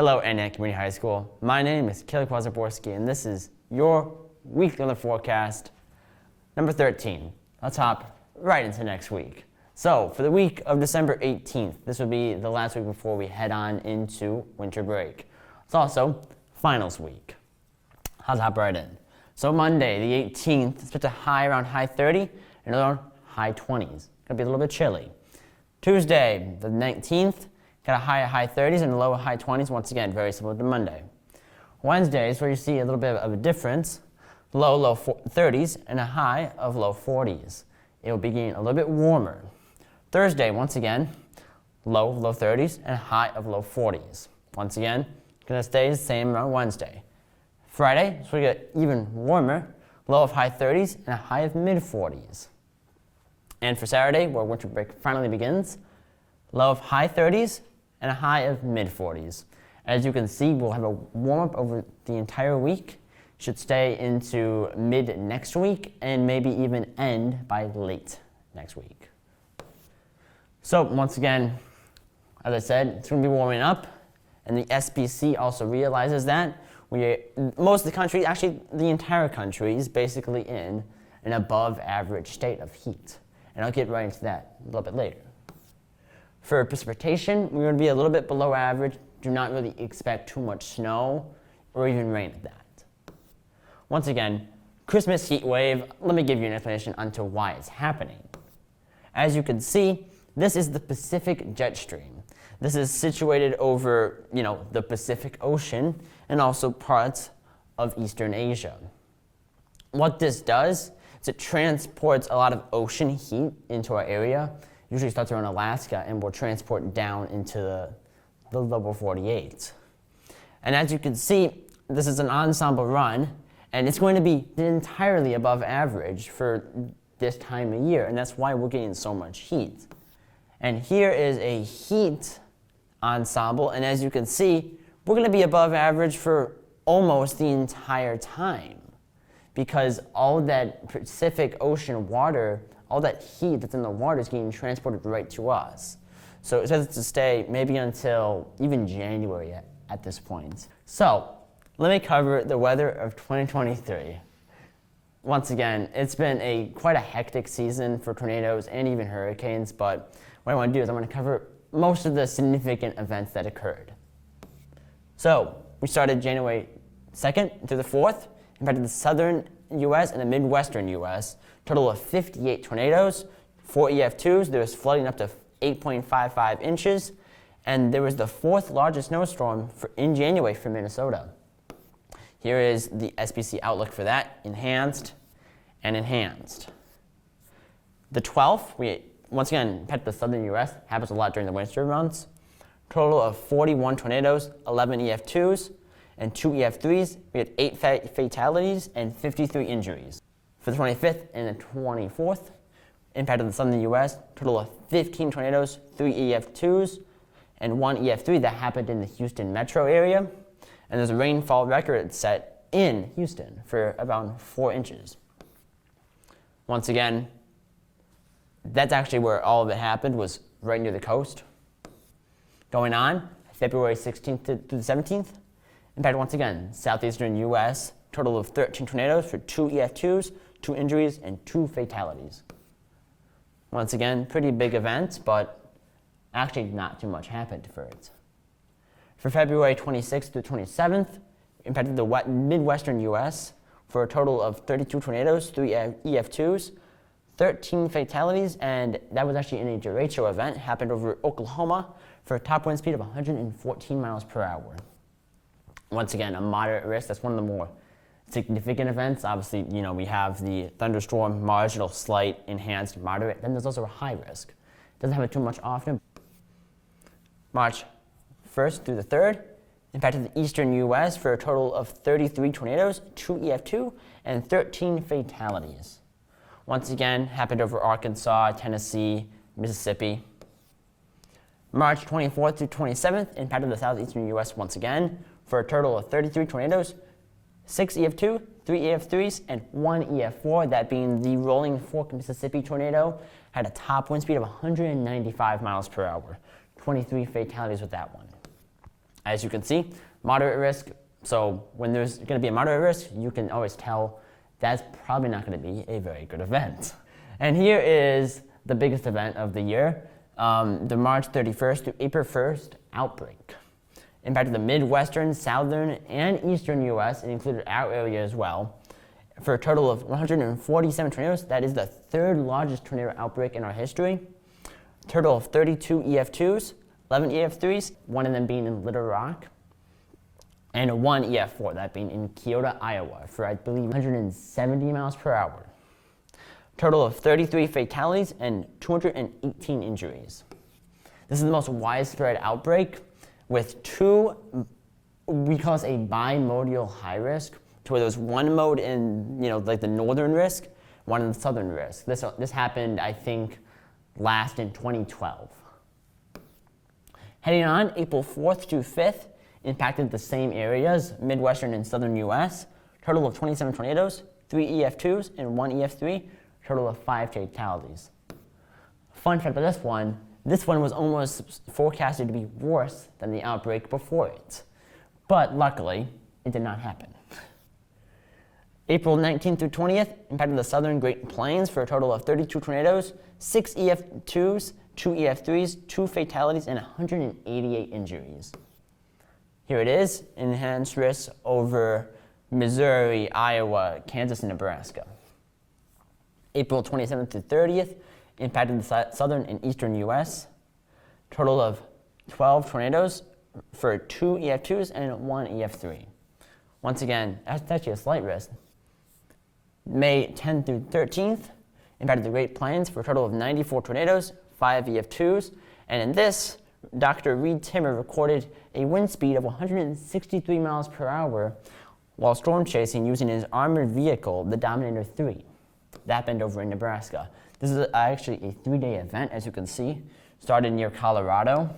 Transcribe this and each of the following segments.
Hello, Antioch Community High School. My name is Kelly Kwazaborski, and this is your weekly weather forecast, number 13. Let's hop right into next week. So, for the week of December 18th, this will be the last week before we head on into winter break. It's also finals week. Let's hop right in. So, Monday, the 18th, expect a high around high 30 and around high 20s. Gonna be a little bit chilly. Tuesday, the 19th, got a high 30s and a low high 20s. Once again, very similar to Monday. Wednesday is where you see a little bit of a difference. Low 30s and a high of low 40s. It will be getting a little bit warmer. Thursday, once again, low 30s and a high of low 40s. Once again, gonna stay the same on Wednesday. Friday, so we get even warmer, low of high 30s and a high of mid 40s. And for Saturday, where winter break finally begins, low of high 30s and a high of mid 40s. As you can see, we'll have a warm up over the entire week. Should stay into mid next week and maybe even end by late next week. So once again, as I said, it's going to be warming up, and the SPC also realizes that. Most of the country, actually the entire country, is basically in an above average state of heat. And I'll get right into that a little bit later. For precipitation, we're going to be a little bit below average. Do not really expect too much snow or even rain at that. Once again, Christmas heat wave, let me give you an explanation onto why it's happening. As you can see, this is the Pacific jet stream. This is situated over, the Pacific Ocean and also parts of Eastern Asia. What this does is it transports a lot of ocean heat into our area. Usually starts around Alaska and will transport down into the lower 48. And as you can see, this is an ensemble run, and it's going to be entirely above average for this time of year, and that's why we're getting so much heat. And here is a heat ensemble, and as you can see, we're going to be above average for almost the entire time, because all that Pacific Ocean water, all that heat that's in the water is getting transported right to us. So it says to stay maybe until even January at this point. So let me cover the weather of 2023. Once again, it's been quite a hectic season for tornadoes and even hurricanes, but what I want to do is I want to cover most of the significant events that occurred. So we started January 2nd through the 4th, impacted the southern U.S. and the midwestern U.S. Total of 58 tornadoes, 4 EF2s. There was flooding up to 8.55 inches, and there was the 4th largest snowstorm in January for Minnesota. Here is the SPC outlook for that, enhanced and enhanced. The 12th, we once again impacted the southern U.S. Happens a lot during the winter months. Total of 41 tornadoes, 11 EF2s, and 2 EF3s. We had 8 fatalities and 53 injuries. For the 25th and the 24th, impacted the southern U.S., total of 15 tornadoes, 3 EF2s, and 1 EF3 that happened in the Houston metro area. And there's a rainfall record set in Houston for about 4 inches. Once again, that's actually where all of it happened, was right near the coast. Going on, February 16th to the 17th, impacted once again, southeastern U.S., total of 13 tornadoes for 2 EF2s, 2 injuries, and 2 fatalities. Once again, pretty big event, but actually not too much happened for it. For February 26th to 27th, impacted the midwestern U.S. for a total of 32 tornadoes, 3 EF2s, 13 fatalities, and that was actually in a derecho event, happened over Oklahoma for a top wind speed of 114 miles per hour. Once again, a moderate risk. That's one of the more significant events. Obviously, we have the thunderstorm, marginal, slight, enhanced, moderate. Then there's also a high risk. Doesn't happen too much often. March 1st through the 3rd, impacted the eastern U.S. for a total of 33 tornadoes, 2 EF2, and 13 fatalities. Once again, happened over Arkansas, Tennessee, Mississippi. March 24th through 27th, impacted the southeastern U.S. once again for a total of 33 tornadoes, 6 EF2, 3 EF3s, and 1 EF4, that being the Rolling Fork, Mississippi tornado, had a top wind speed of 195 miles per hour. 23 fatalities with that one. As you can see, moderate risk. So when there's going to be a moderate risk, you can always tell that's probably not going to be a very good event. And here is the biggest event of the year, the March 31st to April 1st outbreak. Impacted the Midwestern, Southern, and Eastern U.S. It included our area as well. For a total of 147 tornadoes, that is the third largest tornado outbreak in our history. Total of 32 EF2s, 11 EF3s, one of them being in Little Rock, and one EF4, that being in Keota, Iowa, for I believe 170 miles per hour. Total of 33 fatalities and 218 injuries. This is the most widespread outbreak with two, we call this a bimodal high risk, to where there's one mode in, like the northern risk, one in the southern risk. This happened, I think, last in 2012. Heading on, April 4th to 5th impacted the same areas, Midwestern and Southern U.S. Total of 27 tornadoes, 3 EF2s and 1 EF3, total of 5 fatalities. Fun fact about this one was almost forecasted to be worse than the outbreak before it. But luckily, it did not happen. April 19th through 20th impacted the southern Great Plains for a total of 32 tornadoes, 6 EF2s, 2 EF3s, 2 fatalities, and 188 injuries. Here it is, enhanced risk over Missouri, Iowa, Kansas, and Nebraska. April 27th to 30th impacted the southern and eastern U.S. Total of 12 tornadoes for 2 EF2s and 1 EF3. Once again, that's actually a slight risk. May 10th through 13th impacted the Great Plains for a total of 94 tornadoes, 5 EF2s, and in this, Dr. Reed Timmer recorded a wind speed of 163 miles per hour while storm chasing using his armored vehicle, the Dominator 3. That happened over in Nebraska. This is actually a 3-day event, as you can see. Started near Colorado,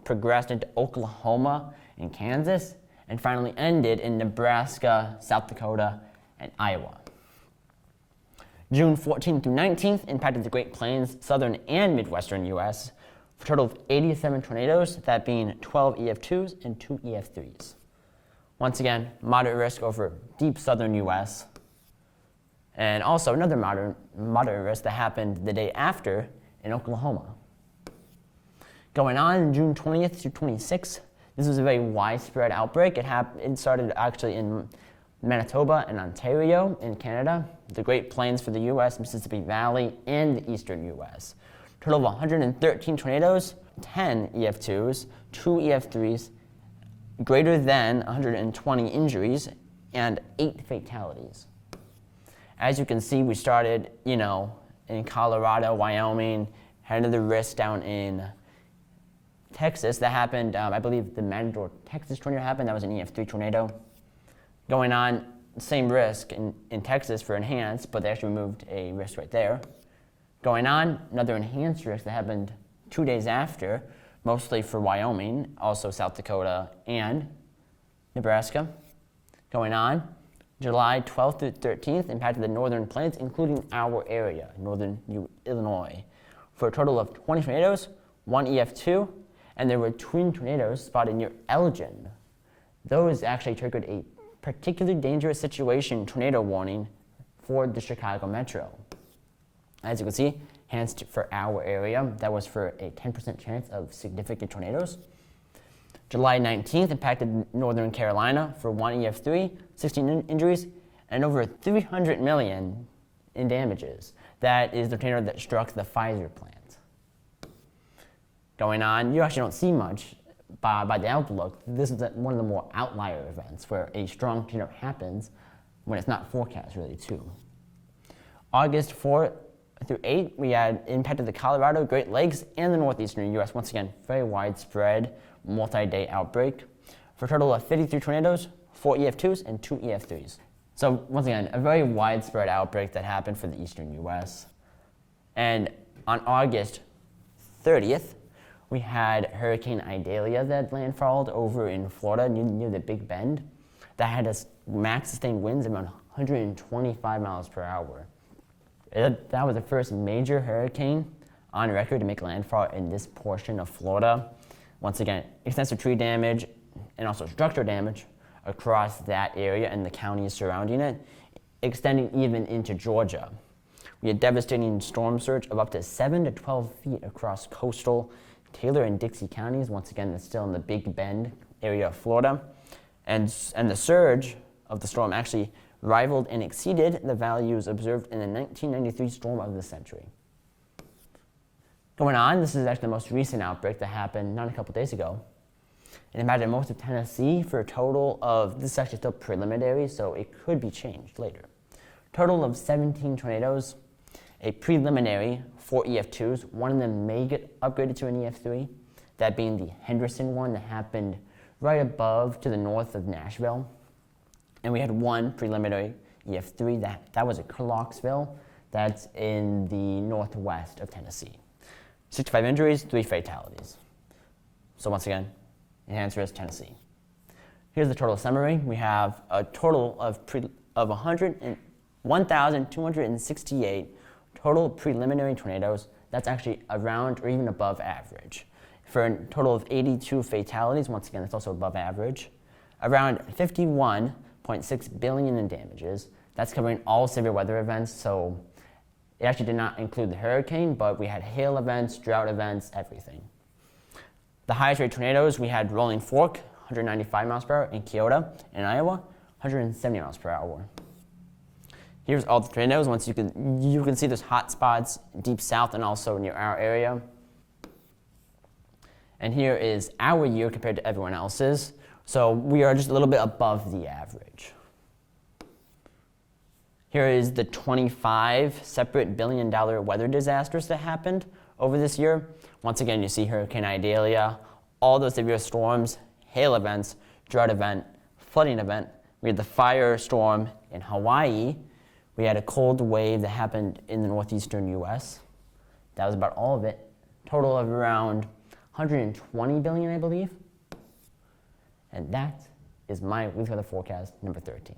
progressed into Oklahoma and Kansas, and finally ended in Nebraska, South Dakota, and Iowa. June 14th through 19th impacted the Great Plains, southern and midwestern U.S. for a total of 87 tornadoes, that being 12 EF2s and 2 EF3s. Once again, moderate risk over deep southern U.S. And also another moderate risk that happened the day after in Oklahoma. Going on June 20th to 26th, this was a very widespread outbreak. It started actually in Manitoba and Ontario in Canada, the Great Plains for the U.S., Mississippi Valley, and the eastern U.S. Total of 113 tornadoes, 10 EF2s, 2 EF3s, greater than 120 injuries, and 8 fatalities. As you can see, we started, in Colorado, Wyoming, had another risk down in Texas. That happened, I believe the Matador, Texas tornado happened. That was an EF3 tornado. Going on, same risk in Texas for enhanced, but they actually removed a risk right there. Going on, another enhanced risk that happened 2 days after, mostly for Wyoming, also South Dakota and Nebraska. Going on, July 12th through 13th impacted the northern plains, including our area, northern Illinois, for a total of 20 tornadoes, 1 EF2, and there were twin tornadoes spotted near Elgin. Those actually triggered a particularly dangerous situation tornado warning for the Chicago Metro. As you can see, enhanced for our area, that was for a 10% chance of significant tornadoes. July 19th impacted Northern Carolina for 1 EF3, 16 injuries, and over 300 million in damages. That is the tornado that struck the Pfizer plant. Going on, you actually don't see much by the outlook. This is one of the more outlier events where a strong tornado happens when it's not forecast really too. August 4th through 8th, we had impacted the Colorado, Great Lakes, and the northeastern U.S. Once again, very widespread, multi-day outbreak for a total of 53 tornadoes, 4 EF2s, and 2 EF3s. So once again, a very widespread outbreak that happened for the eastern U.S. And on August 30th, we had Hurricane Idalia that landfalled over in Florida near the Big Bend that had a max sustained winds of around 125 miles per hour. That was the first major hurricane on record to make landfall in this portion of Florida. Once again, extensive tree damage, and also structural damage across that area and the counties surrounding it, extending even into Georgia. We had devastating storm surge of up to 7 to 12 feet across coastal Taylor and Dixie counties. Once again, it's still in the Big Bend area of Florida. And the surge of the storm actually rivaled and exceeded the values observed in the 1993 storm of the century. Going on, this is actually the most recent outbreak that happened not a couple days ago. It impacted most of Tennessee for a total of, this is actually still preliminary, so it could be changed later. Total of 17 tornadoes, a preliminary 4 EF2s. One of them may get upgraded to an EF3, that being the Henderson one that happened right above to the north of Nashville. And we had one preliminary EF3, that was at Clarksville, that's in the northwest of Tennessee. 65 injuries, 3 fatalities. So once again, the answer is Tennessee. Here's the total summary. We have a total of 1,268 total preliminary tornadoes. That's actually around or even above average. For a total of 82 fatalities, once again, that's also above average. Around 51.6 billion in damages. That's covering all severe weather events, so it actually did not include the hurricane, but we had hail events, drought events, everything. The highest rate tornadoes, we had Rolling Fork, 195 miles per hour, and Keota in Iowa, 170 miles per hour. Here's all the tornadoes. Once you can see there's hot spots deep south and also near our area. And here is our year compared to everyone else's. So we are just a little bit above the average. Here is the 25 separate billion-dollar weather disasters that happened over this year. Once again, you see Hurricane Idalia, all those severe storms, hail events, drought event, flooding event. We had the firestorm in Hawaii. We had a cold wave that happened in the northeastern U.S. That was about all of it. Total of around 120 billion, I believe. And that is my weekly weather forecast number 13.